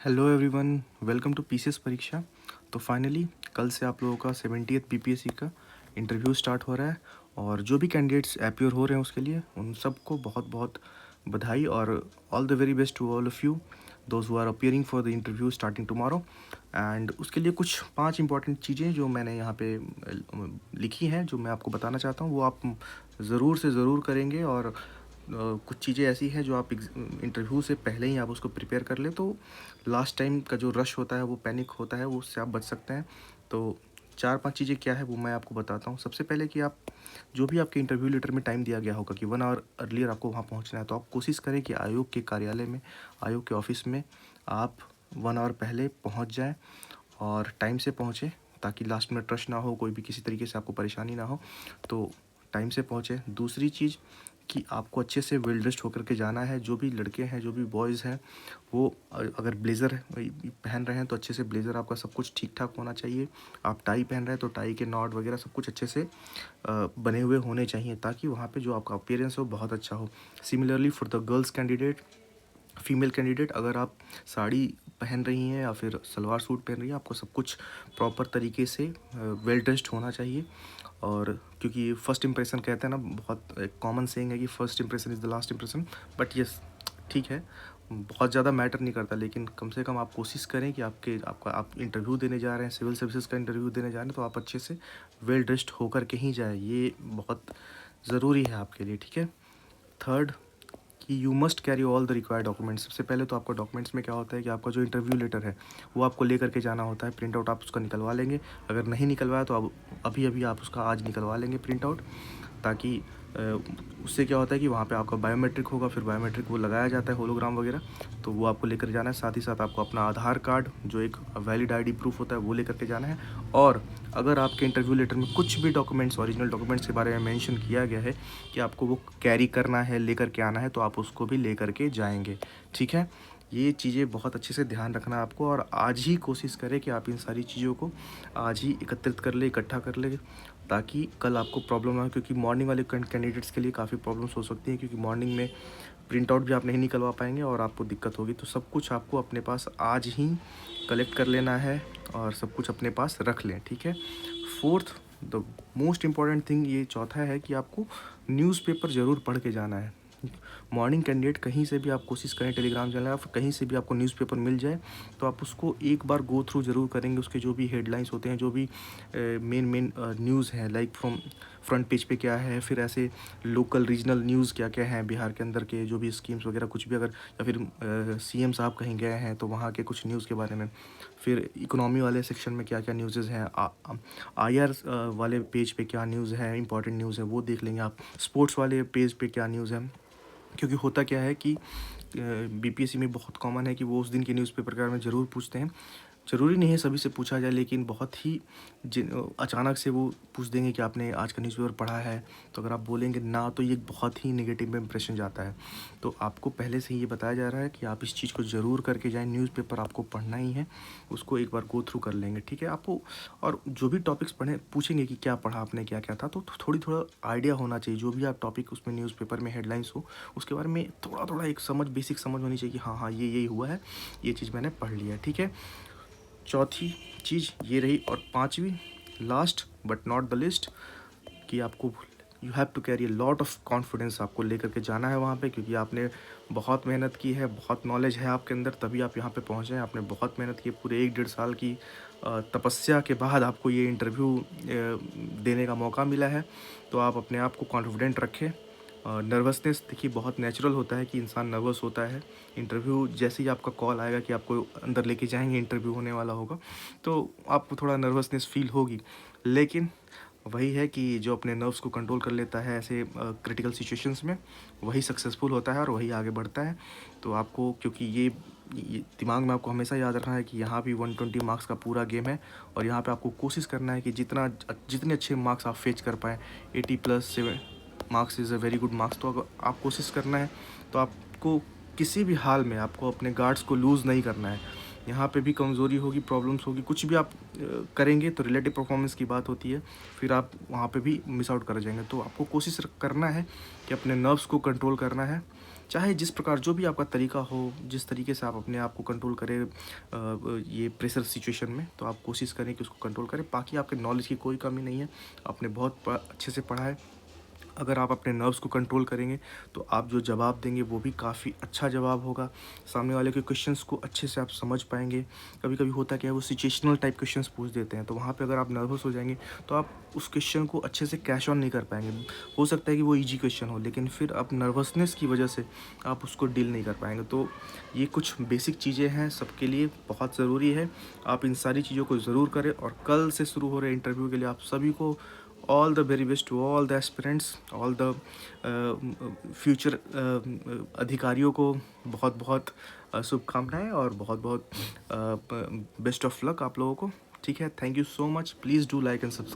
Hello everyone, welcome to PCS परीक्षा। तो finally कल से आप लोगों का 70th पीपीएससी का इंटरव्यू स्टार्ट हो रहा है। और जो भी कैंडिडेट्स अपीयर हो रहे हैं उसके लिए उन सबको बहुत बहुत बधाई और all the very best to all of you those who are appearing for the interview starting tomorrow. And उसके लिए कुछ 5 इंपॉर्टेंट चीज़ें जो मैंने यहाँ पे लिखी हैं, जो मैं आपको बताना चाहता हूँ, वो आप ज़रूर से ज़रूर करेंगे। और कुछ चीज़ें ऐसी हैं जो आप इंटरव्यू से पहले ही आप उसको प्रिपेयर कर लें, तो लास्ट टाइम का जो रश होता है, वो पैनिक होता है, वो उससे आप बच सकते हैं। तो 4-5 चीज़ें क्या है वो मैं आपको बताता हूँ। सबसे पहले कि आप जो भी आपके इंटरव्यू लेटर में टाइम दिया गया होगा कि 1 आवर अर्लियर आपको वहाँ पहुँचना है, तो आप कोशिश करें कि आयोग के कार्यालय में, आयोग के ऑफ़िस में आप 1 आवर पहले पहुँच जाएँ और टाइम से पहुँचें, ताकि लास्ट मिनट रश ना हो, कोई भी किसी तरीके से आपको परेशानी ना हो। तो टाइम से पहुँचें। दूसरी चीज़ कि आपको अच्छे से वेल ड्रेस्ड होकर के जाना है। जो भी लड़के हैं, जो भी बॉयज़ हैं, वो अगर ब्लेज़र पहन रहे हैं तो अच्छे से ब्लेज़र आपका सब कुछ ठीक ठाक होना चाहिए। आप टाई पहन रहे हैं तो टाई के नॉट वगैरह सब कुछ अच्छे से बने हुए होने चाहिए, ताकि वहाँ पे जो आपका अपीयरेंस हो बहुत अच्छा हो। Similarly for the girls candidate, female candidate, अगर आप साड़ी पहन रही हैं या फिर सलवार सूट पहन रही हैं, आपको सब कुछ प्रॉपर तरीके से वेल ड्रेस्ड होना चाहिए। और क्योंकि फर्स्ट इंप्रेशन कहते हैं ना, बहुत एक कॉमन सेइंग है कि first impression is the last impression. But yes, ठीक है, बहुत ज़्यादा मैटर नहीं करता, लेकिन कम से कम आप कोशिश करें कि आप इंटरव्यू देने जा रहे हैं, सिविल सर्विसेज का इंटरव्यू देने जा रहे हैं, तो आप अच्छे से वेल ड्रेस्ड होकर के ही जाएँ। ये बहुत ज़रूरी है आपके लिए, ठीक है। थर्ड कि you must carry all the required documents. सबसे पहले तो आपका डॉक्यूमेंट्स में क्या होता है कि आपका जो इंटरव्यू लेटर है वो आपको लेकर के जाना होता है। प्रिंट आउट आप उसका निकलवा लेंगे। अगर नहीं निकलवाया तो अब अभी अभी आप उसका आज निकलवा लेंगे प्रिंट आउट, ताकि उससे क्या होता है कि वहाँ पे आपका बायोमेट्रिक होगा, फिर बायोमेट्रिक वो लगाया जाता है, होलोग्राम वगैरह, तो वो आपको लेकर जाना है। साथ ही साथ आपको अपना आधार कार्ड, जो एक वैलिड आईडी प्रूफ होता है, वो लेकर के जाना है। और अगर आपके इंटरव्यू लेटर में कुछ भी डॉक्यूमेंट्स, ओरिजिनल डॉक्यूमेंट्स के बारे में मेंशन किया गया है कि आपको वो कैरी करना है, लेकर के आना है, तो आप उसको भी लेकर के जाएंगे, ठीक है। ये चीज़ें बहुत अच्छे से ध्यान रखना है आपको, और आज ही कोशिश करें कि आप इन सारी चीज़ों को आज ही एकत्रित कर ले, इकट्ठा कर ले, ताकि कल आपको प्रॉब्लम ना हो। क्योंकि मॉर्निंग वाले कैंडिडेट्स के लिए काफ़ी प्रॉब्लम्स हो सकती हैं, क्योंकि मॉर्निंग में प्रिंट आउट भी आप नहीं निकलवा पाएंगे और आपको दिक्कत होगी। तो सब कुछ आपको अपने पास आज ही कलेक्ट कर लेना है और सब कुछ अपने पास रख लें, ठीक है। Fourth, the most important thing, ये चौथा है कि आपको न्यूज़पेपर ज़रूर पढ़ के जाना है। मॉर्निंग कैंडिडेट कहीं से भी आप कोशिश करें, टेलीग्राम चैनल या फिर कहीं से भी आपको न्यूज़पेपर मिल जाए, तो आप उसको एक बार गो थ्रू ज़रूर करेंगे। उसके जो भी हेडलाइंस होते हैं, जो भी मेन न्यूज़ हैं, लाइक फ्रॉम फ्रंट पेज पे क्या है, फिर ऐसे लोकल रीजनल न्यूज़ क्या क्या हैं, बिहार के अंदर के जो भी स्कीम्स वगैरह कुछ भी, अगर या फिर सीएम साहब कहीं गए हैं तो वहाँ के कुछ न्यूज़ के बारे में, फिर इकोनॉमी वाले सेक्शन में क्या क्या न्यूज़ हैं, आईआर वाले पेज पे क्या न्यूज़ है, इंपॉर्टेंट न्यूज़ है, वो देख लेंगे आप। स्पोर्ट्स वाले पेज पे क्या न्यूज़ है, क्योंकि होता क्या है कि बीपीएससी में बहुत कॉमन है कि वो उस दिन के न्यूज़पेपर के बारे में ज़रूर पूछते हैं। ज़रूरी नहीं है सभी से पूछा जाए, लेकिन बहुत ही अचानक से वो पूछ देंगे कि आपने आज का न्यूज़पेपर पढ़ा है। तो अगर आप बोलेंगे ना, तो ये बहुत ही नेगेटिव इंप्रेशन जाता है। तो आपको पहले से ही ये बताया जा रहा है कि आप इस चीज़ को ज़रूर करके जाएँ। न्यूज़पेपर आपको पढ़ना ही है, उसको एक बार गो थ्रू कर लेंगे, ठीक है। आपको और जो भी टॉपिक्स पढ़े पूछेंगे कि क्या पढ़ा आपने, क्या क्या था, तो थोड़ा आइडिया होना चाहिए। जो भी आप टॉपिक उसमें न्यूज़पेपर में हेडलाइंस हो, उसके बारे में थोड़ा एक बेसिक समझ होनी चाहिए कि हाँ हाँ, ये यही हुआ है, ये चीज़ मैंने पढ़ लिया है, ठीक है। चौथी चीज़ ये रही। और पांचवी, last but not the least, कि आपको you have to carry a lot of confidence. आपको लेकर के जाना है वहाँ पे, क्योंकि आपने बहुत मेहनत की है, बहुत नॉलेज है आपके अंदर, तभी आप यहाँ पे पहुँचे हैं। आपने बहुत मेहनत की, पूरे 1-1.5 साल की तपस्या के बाद आपको ये इंटरव्यू देने का मौका मिला है। तो आप अपने आप को कॉन्फिडेंट रखें। नर्वसनेस देखिए बहुत नेचुरल होता है कि इंसान नर्वस होता है। इंटरव्यू जैसे ही आपका कॉल आएगा कि आपको अंदर लेके जाएंगे, इंटरव्यू होने वाला होगा, तो आपको थोड़ा नर्वसनेस फील होगी। लेकिन वही है कि जो अपने नर्व्स को कंट्रोल कर लेता है ऐसे क्रिटिकल सिचुएशंस में, वही सक्सेसफुल होता है और वही आगे बढ़ता है। तो आपको, क्योंकि ये दिमाग में आपको हमेशा याद रखना है कि यहाँ भी 120 मार्क्स का पूरा गेम है, और यहाँ पे आपको कोशिश करना है कि जितने अच्छे मार्क्स आप फेच कर पाएँ। 80+7 marks is a very good marks. तो अगर आप कोशिश करना है, तो आपको किसी भी हाल में आपको अपने गार्ड्स को लूज़ नहीं करना है। यहाँ पे भी कमज़ोरी होगी, प्रॉब्लम्स होगी, कुछ भी आप करेंगे तो रिलेटिव परफॉर्मेंस की बात होती है, फिर आप वहाँ पे भी मिस आउट कर जाएंगे। तो आपको कोशिश करना है कि अपने नर्व्स को कंट्रोल करना है, चाहे जिस प्रकार जो भी आपका तरीका हो, जिस तरीके से आप अपने आप को कंट्रोल करें ये प्रेशर सिचुएशन में, तो आप कोशिश करें कि उसको कंट्रोल करें। बाकी आपके नॉलेज की कोई कमी नहीं है, आपने बहुत अच्छे से पढ़ा है। अगर आप अपने नर्व्स को कंट्रोल करेंगे तो आप जो जवाब देंगे वो भी काफ़ी अच्छा जवाब होगा। सामने वाले के क्वेश्चंस को अच्छे से आप समझ पाएंगे। कभी कभी होता क्या है, वो सिचुएशनल टाइप क्वेश्चंस पूछ देते हैं, तो वहाँ पे अगर आप नर्वस हो जाएंगे तो आप उस क्वेश्चन को अच्छे से कैश ऑन नहीं कर पाएंगे। हो सकता है कि वो ईजी क्वेश्चन हो, लेकिन फिर आप नर्वसनेस की वजह से आप उसको डील नहीं कर पाएंगे। तो ये कुछ बेसिक चीज़ें हैं, सबके लिए बहुत ज़रूरी है। आप इन सारी चीज़ों को ज़रूर करें। और कल से शुरू हो रहे इंटरव्यू के लिए आप सभी को all the very best to all the aspirants, all the future अधिकारियों को बहुत बहुत शुभकामनाएं और बहुत बहुत बेस्ट ऑफ लक आप लोगों को। ठीक है, thank you so much. Please do like and subscribe.